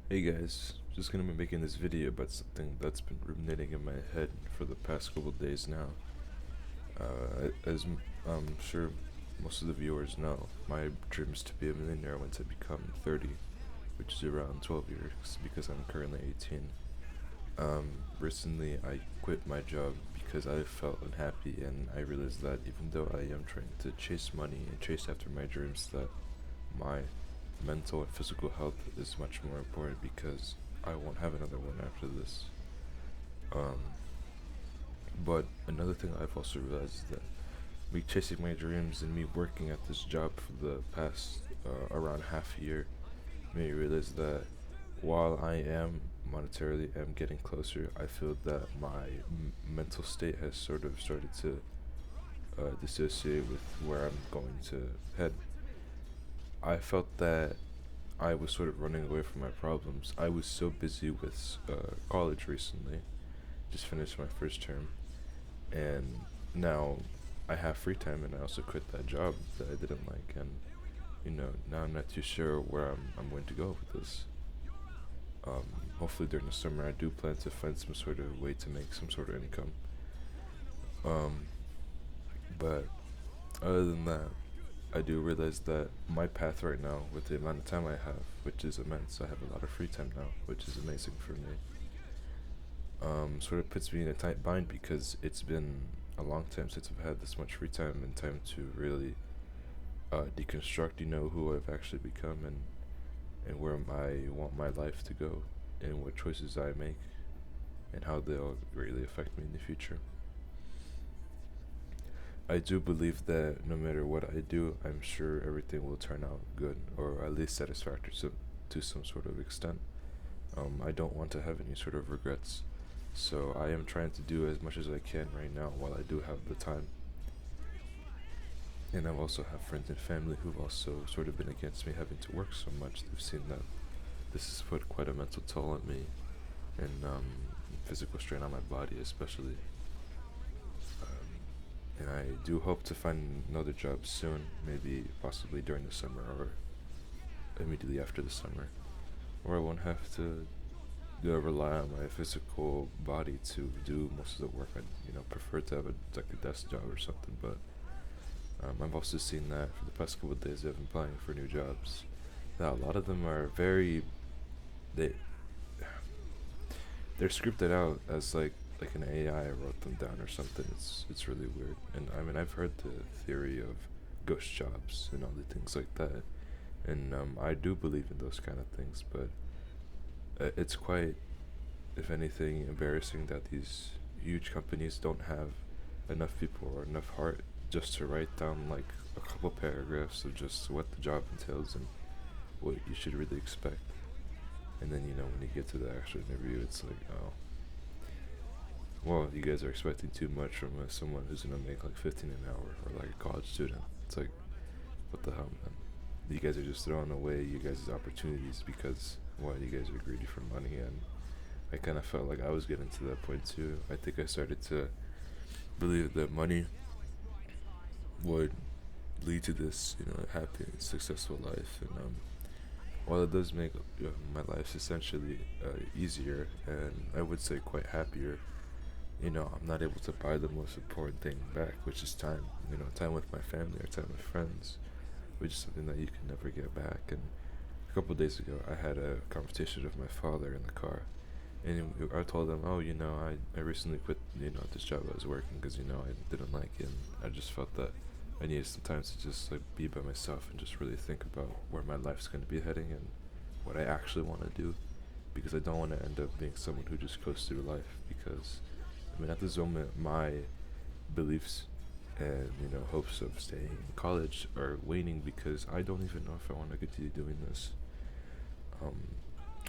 Hey guys, just gonna be making this video about something that's been ruminating in my head for the past couple days now. As I'm sure most of the viewers know, my dream is to be a millionaire once I become 30, which is around 12 years because I'm currently 18. Recently I quit my job because I felt unhappy and I realized that even though I am trying to chase money and chase after my dreams, that my mental and physical health is much more important because I won't have another one after this. Um, but another thing I've also realized is that me chasing my dreams and me working at this job for the past around half a year made me realize that while I am monetarily am getting closer, I feel that my mental state has sort of started to dissociate with where I'm going to head. I felt that I was sort of running away from my problems. I was so busy with college recently, just finished my first term, and now I have free time, and I also quit that job that I didn't like, and now I'm not too sure where I'm going to go with this. Hopefully during the summer I do plan to find some sort of way to make some sort of income. Um, but other than that, I do realize that my path right now, with the amount of time I have, which is immense, I have a lot of free time now, which is amazing for me. Sort of puts me in a tight bind because it's been a long time since I've had this much free time and time to really deconstruct, who I've actually become and where I want my life to go and what choices I make and how they'll greatly affect me in the future. I do believe that no matter what I do, I'm sure everything will turn out good, or at least satisfactory to some sort of extent. I don't want to have any sort of regrets, so I am trying to do as much as I can right now while I do have the time. And I also have friends and family who've also sort of been against me having to work so much. They've seen that this has put quite a mental toll on me and physical strain on my body, especially. And I do hope to find another job soon, maybe possibly during the summer or immediately after the summer, where I won't have to rely on my physical body to do most of the work. I prefer to have like a desk job or something. But I've also seen that for the past couple of days I've been applying for new jobs. That a lot of them are very they they're scripted out as like an AI wrote them down or something. It's really weird. And I mean I've heard the theory of ghost jobs and other things like that, and I do believe in those kind of things. But it's quite, if anything, embarrassing that these huge companies don't have enough people or enough heart just to write down like a couple paragraphs of just what the job entails and what you should really expect. And then when you get to the actual interview, it's like, oh, well, you guys are expecting too much from someone who's gonna make like 15 an hour or like a college student. It's like, what the hell, man? You guys are just throwing away you guys' opportunities because you guys are greedy for money. And I kind of felt like I was getting to that point too. I think I started to believe that money would lead to this, happy and successful life. And while it does make my life essentially easier and I would say quite happier, I'm not able to buy the most important thing back, which is time. Time with my family or time with friends, which is something that you can never get back. And a couple of days ago, I had a conversation with my father in the car, and I told him, oh, I recently quit, this job I was working because, I didn't like it. And I just felt that I needed some time to just like be by myself and just really think about where my life's going to be heading and what I actually want to do, because I don't want to end up being someone who just goes through life. Because I mean, at this moment, my beliefs and hopes of staying in college are waning because I don't even know if I want to continue doing this. Um,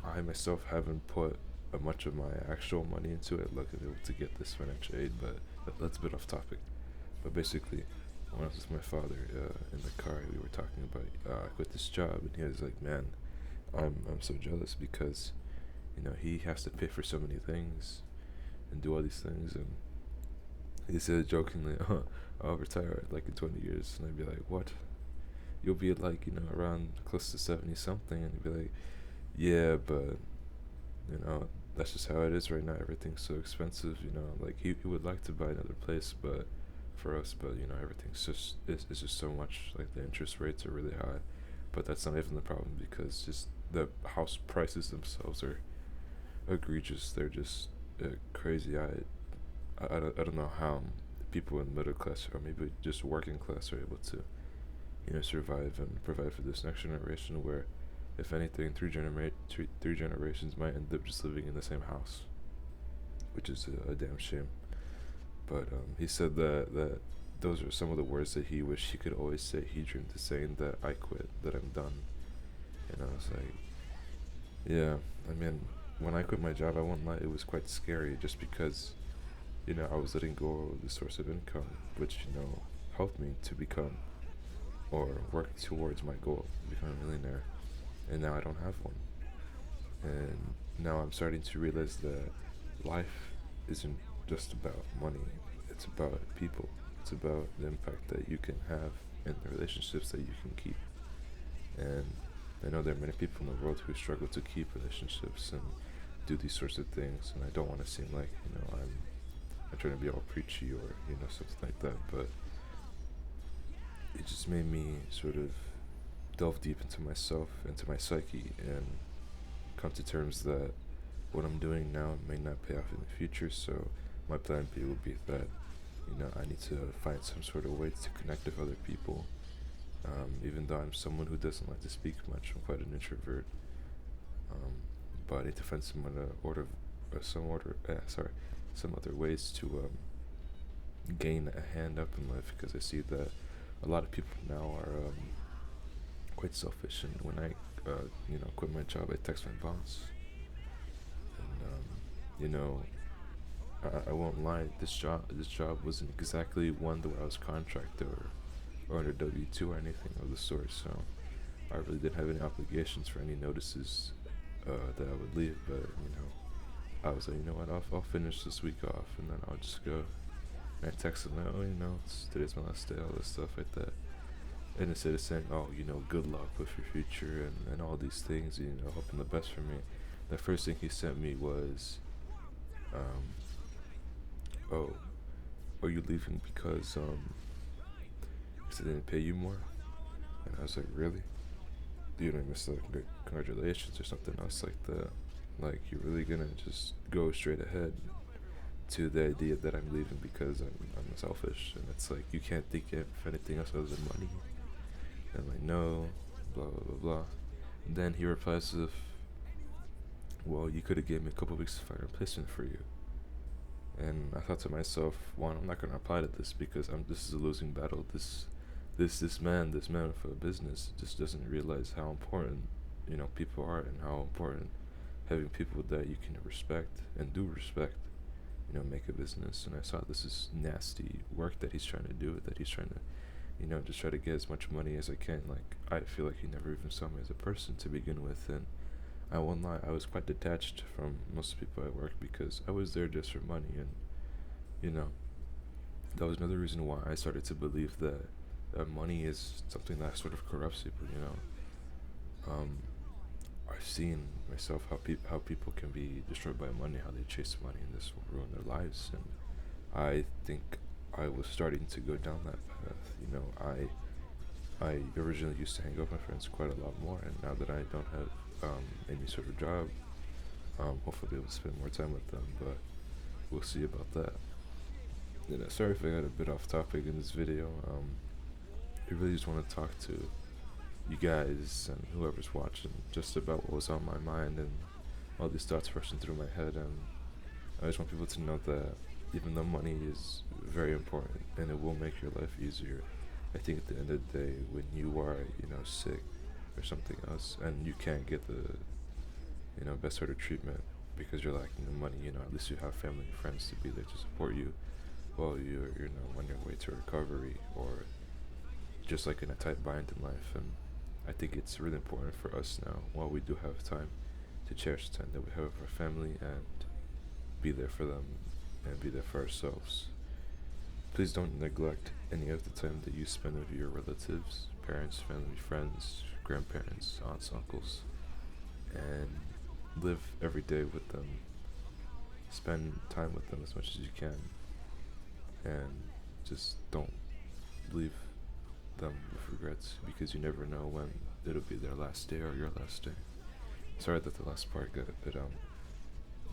I myself haven't put much of my actual money into it, luckily able to get this financial aid, but that's a bit off topic. But basically, when I was with my father in the car, we were talking about I quit this job, and he was like, "Man, I'm so jealous because, he has to pay for so many things and do all these things." And he said jokingly, I'll retire like in 20 years. And I'd be like, what? You'll be like, around close to 70 something. And he'd be like, Yeah, but you know, that's just how it is right now. Everything's so expensive. You know, like he would like to buy another place, but for us, but you know, everything's just it's just so much. Like the interest rates are really high, but that's not even the problem because just the house prices themselves are egregious. They're just crazy. I don't know how people in middle class or maybe just working class are able to survive and provide for this next generation. Where, if anything, three generations might end up just living in the same house, which is a damn shame. But he said that those are some of the words that he wished he could always say. He dreamed of saying that I quit, that I'm done. And I was like, yeah. I mean, when I quit my job, I won't lie, it was quite scary, just because I was letting go of the source of income, which helped me to become or work towards my goal, of becoming a millionaire. And now I don't have one. And now I'm starting to realize that life isn't just about money. It's about people. It's about the impact that you can have and the relationships that you can keep. And I know there are many people in the world who struggle to keep relationships and do these sorts of things. And I don't want to seem like I'm trying to be all preachy or something like that. But it just made me sort of delve deep into myself, into my psyche, and come to terms that what I'm doing now may not pay off in the future. So my plan B will be that I need to find some sort of way to connect with other people. Even though I'm someone who doesn't like to speak much, I'm quite an introvert. Um, but I need to find some other ways to gain a hand up in life, because I see that a lot of people now are quite selfish. And when I quit my job, I text my boss, and I won't lie. This job wasn't exactly one where I was contracted or under W-2 or anything of the sort. So I really didn't have any obligations for any notices that I would leave. But I was like, you know what? I'll finish this week off, and then I'll just go. And I texted him, like, oh, today's my last day, all this stuff like that. And instead of saying, oh, good luck with your future and all these things, hoping the best for me, the first thing he sent me was, um, oh, are you leaving because they didn't pay you more? And I was like, really? You know, miss like congratulations or something else like that. Like, you're really gonna just go straight ahead to the idea that I'm leaving because I'm selfish, and it's like you can't think of anything else other than money. And I'm like, no, blah blah blah blah. And then he replies with, well, you could have gave me a couple weeks to find a replacement for you. And I thought to myself, one, I'm not gonna apply to this because this is a losing battle. This man with a business just doesn't realize how important people are, and how important having people that you can respect and do respect make a business. And I saw this is nasty work that he's trying to do, that he's trying to just try to get as much money as I can. Like, I feel like he never even saw me as a person to begin with. And I won't lie, I was quite detached from most people at work because I was there just for money. And you know that was another reason why I started to believe that money is something that sort of corrupts people. um, I've seen myself how people can be destroyed by money, how they chase money, and this will ruin their lives. And I think I was starting to go down that path. I originally used to hang out with my friends quite a lot more, and now that I don't have any sort of job, hopefully I'll be able to spend more time with them. But we'll see about that. Sorry if I got a bit off topic in this video. I really just want to talk to you guys and whoever's watching just about what was on my mind and all these thoughts rushing through my head. And I just want people to know that even though money is very important and it will make your life easier, I think at the end of the day, when you are sick or something else and you can't get the best sort of treatment because you're lacking the money, at least you have family and friends to be there to support you while you're on your way to recovery, or just like in a tight bind in life. And I think it's really important for us now, while we do have time, to cherish the time that we have with our family and be there for them and be there for ourselves. Please don't neglect any of the time that you spend with your relatives, parents, family, friends, grandparents, aunts, uncles. and live every day with them. Spend time with them as much as you can, and just don't leave them with regrets, because you never know when it'll be their last day or your last day. Sorry that the last part got a bit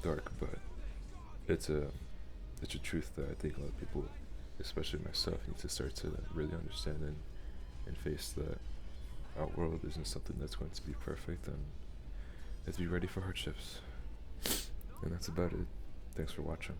dark, but it's a truth that I think a lot of people, especially myself, need to start to really understand and face that our world isn't something that's going to be perfect, and let's be ready for hardships. And that's about it. Thanks for watching.